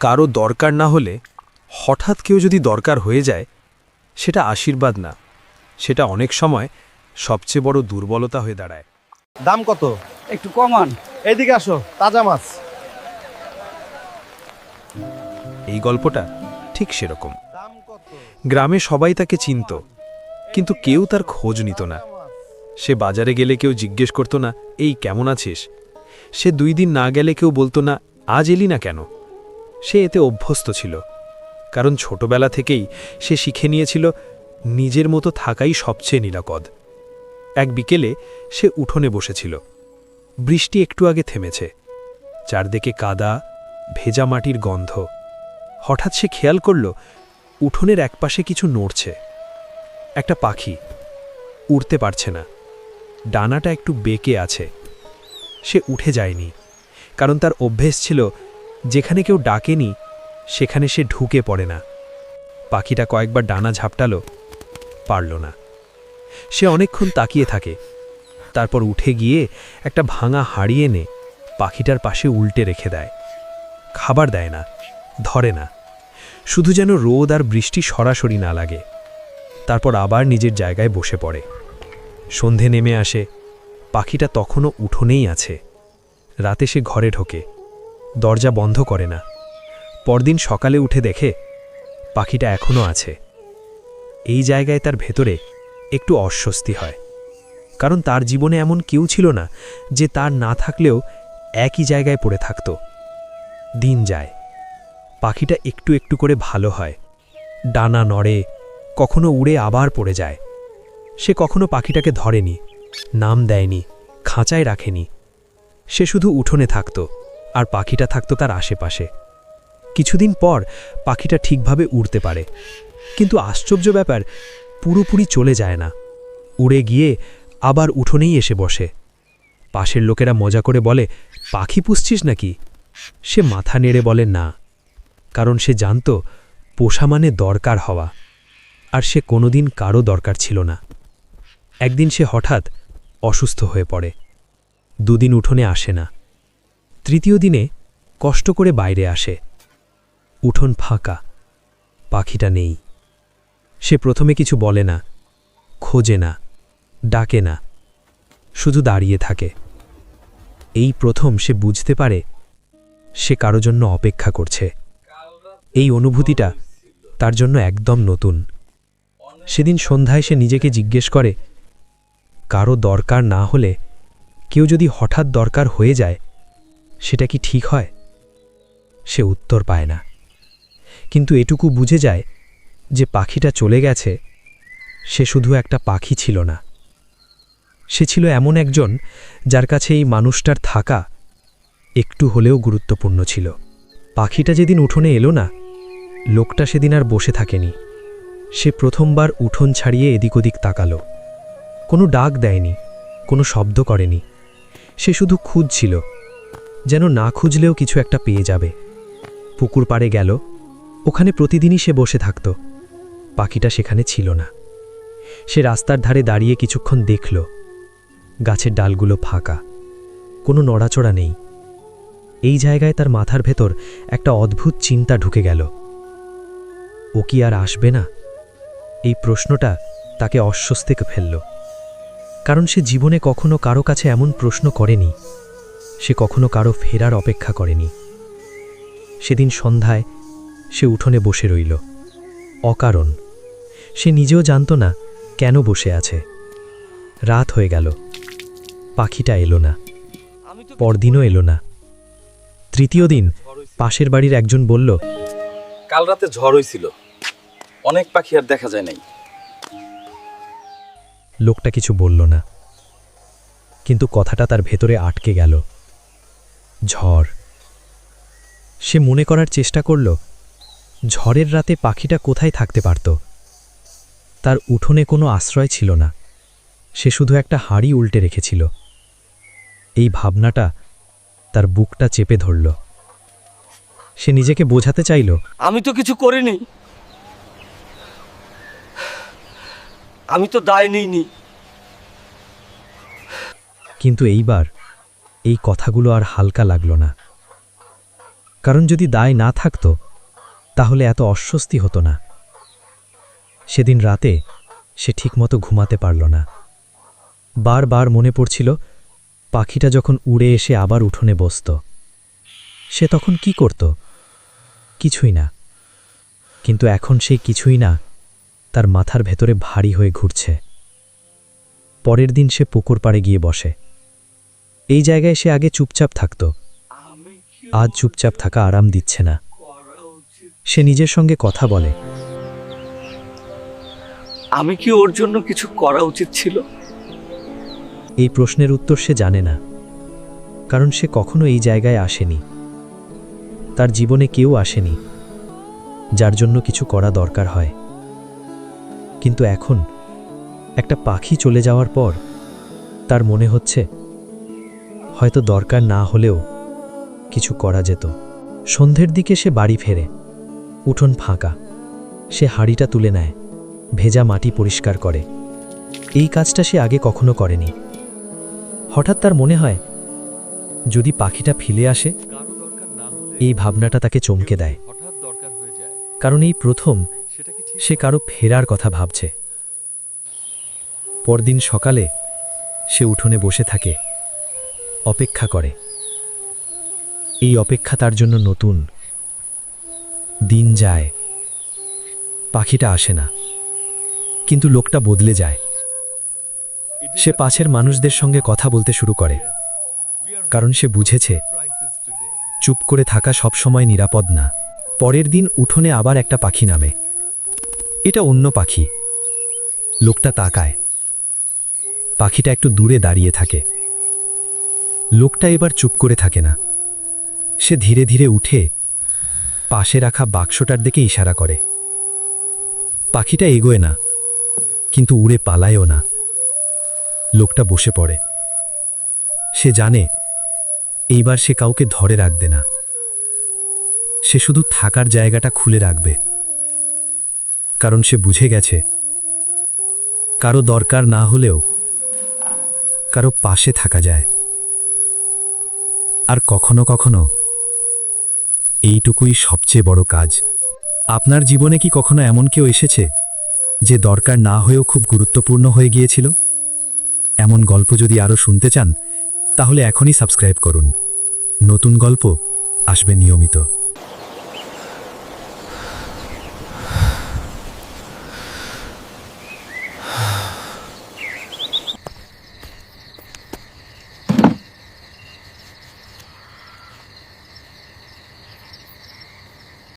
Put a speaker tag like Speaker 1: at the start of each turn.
Speaker 1: কারো দরকার না হলে হঠাৎ কেউ যদি দরকার হয়ে যায়, সেটা আশীর্বাদ না, সেটা অনেক সময় সবচেয়ে বড় দুর্বলতা হয়ে দাঁড়ায়।
Speaker 2: দাম কত?
Speaker 3: একটু কমান।
Speaker 2: এইদিকে আসো, তাজা মাছ।
Speaker 1: এই গল্পটা ঠিক সেরকম।
Speaker 2: দাম কত?
Speaker 1: গ্রামে সবাই তাকে চিনত, কিন্তু কেউ তার খোঁজ নিত না। সে বাজারে গেলে কেউ জিজ্ঞেস করত না, এই কেমন আছিস? সে 2 দিন না গেলে কেউ বলতো না, আজ এলি না কেন? সে এতে অভ্যস্ত ছিল, কারণ ছোটবেলা থেকেই সে শিখে নিয়েছিল নিজের মতো থাকাই সবচেয়ে নিরাপদ। এক বিকেলে সে উঠোনে বসেছিল। বৃষ্টি একটু আগে থেমেছে, চারদিকে কাদা, ভেজা মাটির গন্ধ। হঠাৎ সে খেয়াল করল উঠোনের একপাশে কিছু নড়ছে। একটা পাখি, উড়তে পারছে না, ডানাটা একটু বেঁকে আছে। সে উঠে যায়নি, কারণ তার অভ্যেস ছিল যেখানে কেউ ডাকেনি সেখানে সে ঢুকে পড়ে না। পাখিটা কয়েকবার ডানা ঝাপটালো, পারল না। সে অনেকক্ষণ তাকিয়ে থাকে, তারপর উঠে গিয়ে একটা ভাঙা হাড়ি এনে পাখিটার পাশে উল্টে রেখে দেয়। খাবার দেয় না, ধরে না, শুধু যেন রোদ আর বৃষ্টি সরাসরি না লাগে। তারপর আবার নিজের জায়গায় বসে পড়ে। সন্ধে নেমে আসে, পাখিটা তখনও উঠোনেই আছে। রাতে সে ঘরে ঢোকে, দরজা বন্ধ করে না। পরদিন সকালে উঠে দেখে পাখিটা এখনও আছে। এই জায়গায় তার ভেতরে একটু অস্বস্তি হয়, কারণ তার জীবনে এমন কেউ ছিল না যে তার না থাকলেও একই জায়গায় পড়ে থাকত। দিন যায়, পাখিটা একটু একটু করে ভালো হয়, ডানা নড়ে, কখনো উড়ে আবার পড়ে যায়। সে কখনো পাখিটাকে ধরেনি, নাম দেয়নি, খাঁচায় রাখেনি। সে শুধু উঠোনে থাকত, আর পাখিটা থাকত তার আশেপাশে। কিছুদিন পর পাখিটা ঠিকভাবে উড়তে পারে, কিন্তু আশ্চর্য ব্যাপার, পুরোপুরি চলে যায় না। উড়ে গিয়ে আবার উঠোনেই এসে বসে। পাশের লোকেরা মজা করে বলে, পাখি পুষছিস নাকি? সে মাথা নেড়ে বলে না, কারণ সে জানত পোষা মানে দরকার হওয়া, আর সে কোনোদিন কারো দরকার ছিল না। একদিন সে হঠাৎ অসুস্থ হয়ে পড়ে। 2 দিন উঠোনে আসে না। 3য় দিনে কষ্ট করে বাইরে আসে। উঠোন ফাঁকা, পাখিটা নেই। সে প্রথমে কিছু বলে না, খোঁজে না, ডাকে না, শুধু দাঁড়িয়ে থাকে। এই প্রথম সে বুঝতে পারে সে কারো জন্য অপেক্ষা করছে। এই অনুভূতিটা তার জন্য একদম নতুন। সেদিন সন্ধ্যায় সে নিজেকে জিজ্ঞেস করে, কারো দরকার না হলে কেউ যদি হঠাৎ দরকার হয়ে যায়, সেটা কি ঠিক হয়? সে উত্তর পায় না, কিন্তু এটুকু বুঝে যায় যে পাখিটা চলে গেছে সে শুধু একটা পাখি ছিল না, সে ছিল এমন একজন যার কাছে এই মানুষটার থাকা একটু হলেও গুরুত্বপূর্ণ ছিল। পাখিটা যেদিন উঠোনে এলো না, লোকটা সেদিন আর বসে থাকেনি। সে প্রথমবার উঠোন ছাড়িয়ে এদিক ওদিক তাকালো। কোনো ডাক দেয়নি, কোনো শব্দ করেনি। সে শুধু খুঁজছিল, যেন না খুঁজলেও কিছু একটা পেয়ে যাবে। পুকুর পাড়ে গেল, ওখানে প্রতিদিনই সে বসে থাকত। পাখিটা সেখানে ছিল না। সে রাস্তার ধারে দাঁড়িয়ে কিছুক্ষণ দেখল। গাছের ডালগুলো ফাঁকা, কোনো নড়াচড়া নেই। এই জায়গায় তার মাথার ভেতর একটা অদ্ভুত চিন্তা ঢুকে গেল। ও কি আর আসবে না? এই প্রশ্নটা তাকে অস্বস্তিতে ফেলল, কারণ সে জীবনে কখনো কারো কাছে এমন প্রশ্ন করেনি। সে কখনো কারো ফেরার অপেক্ষা করেনি। সেদিন সন্ধ্যায় সে উঠোনে বসে রইল, অকারণ। সে নিজেও জানত না কেন বসে আছে। রাত হয়ে গেল, পাখিটা এলো না, পরদিনও এলো না। 3য় দিন পাশের বাড়ির একজন বলল,
Speaker 4: কাল রাতে ঝড় হয়েছিল, অনেক পাখি আর দেখা যায় নাই।
Speaker 1: লোকটা কিছু বলল না, কিন্তু কথাটা তার ভেতরে আটকে গেল। ঝড়। সে মনে করার চেষ্টা করল, ঝড়ের রাতে পাখিটা কোথায় থাকতে পারত। তার উঠোনে কোনো আশ্রয় ছিল না, সে শুধু একটা হাঁড়ি উল্টে রেখেছিল। এই ভাবনাটা তার বুকটা চেপে ধরল। সে নিজেকে বোঝাতে চাইল,
Speaker 3: আমি তো কিছু করিনি, আমি তো দায় নিইনি।
Speaker 1: কিন্তু এইবার এই কথাগুলো আর হালকা লাগল না।
Speaker 5: কারণ যদি দায় না থাকত তাহলে এত অস্বস্তি হতো না। সেদিন রাতে সে ঠিকমতো ঘুমাতে পারল না। বারবার মনে পড়ছিল পাখিটা যখন উড়ে এসে আবার উঠোনে বসত। সে তখন কি করত? কিছুই না। কিন্তু এখন সেই কিছুই না তার মাথার ভেতরে ভারী হয়ে ঘুরছে। পরের দিন সে পুকুর পাড়ে গিয়ে বসে। এই জায়গায় সে আগে চুপচাপ থাকত, আজ চুপচাপ থাকা আরাম দিচ্ছে না। সে নিজের সঙ্গে কথা বলে,
Speaker 3: আমি কি ওর জন্য কিছু করা উচিত ছিল?
Speaker 5: এই প্রশ্নের উত্তর সে জানে না, কারণ সে কখনো এই জায়গায় আসেনি। তার জীবনে কেউ আসেনি যার জন্য কিছু করা দরকার হয়। কিন্তু এখন একটা পাখি চলে যাওয়ার পর তার মনে হচ্ছে হয়তো দরকার না হলেও কিছু করা যেত। সন্ধ্যের দিকে সে বাড়ি ফেরে। উঠোন ফাঁকা। সে হাঁড়িটা তুলে নেয়, ভেজা মাটি পরিষ্কার করে। এই কাজটা সে আগে কখনো করেনি। হঠাৎ তার মনে হয় যদি পাখিটা ফিরে আসে। এই ভাবনাটা তাকে চমকে দেয়, কারণ এই প্রথম সে কারো ফেরার কথা ভাবছে। পরদিন সকালে সে উঠোনে বসে থাকে, অপেক্ষা করে। এই অপেক্ষা তার জন্য নতুন। দিন যায়, পাখিটা আসে না, কিন্তু লোকটা বদলে যায়। সে পাশের মানুষদের সঙ্গে কথা বলতে শুরু করে, কারণ সে বুঝেছে চুপ করে থাকা সবসময় নিরাপদ না। পরের দিন উঠোনে আবার একটা পাখি নামে। এটা অন্য পাখি। লোকটা তাকায়। পাখিটা একটু দূরে দাঁড়িয়ে থাকে। লোকটা এবার চুপ করে থাকে না। সে ধীরে ধীরে উঠে পাশে রাখা বাক্সটার দিকে ইশারা করে। পাখিটা এগোয় না, কিন্তু উড়ে পালায়ও না। লোকটা বসে পড়ে। সে জানে এইবার সে কাউকে ধরে রাখবে না। সে শুধু থাকার জায়গাটা খুলে রাখবে, কারণ সে বুঝে গেছে কারো দরকার না হলেও কারো পাশে থাকা যায়। আর কখনো কখনো এইটুকুই সবচেয়ে বড় কাজ। আপনার জীবনে কি কখনো এমন কেউ এসেছে যে দরকার না হয়েও খুব গুরুত্বপূর্ণ হয়ে গিয়েছিল? এমন গল্প যদি আরও শুনতে চান তাহলে এখনই সাবস্ক্রাইব করুন। নতুন গল্প আসবে নিয়মিত।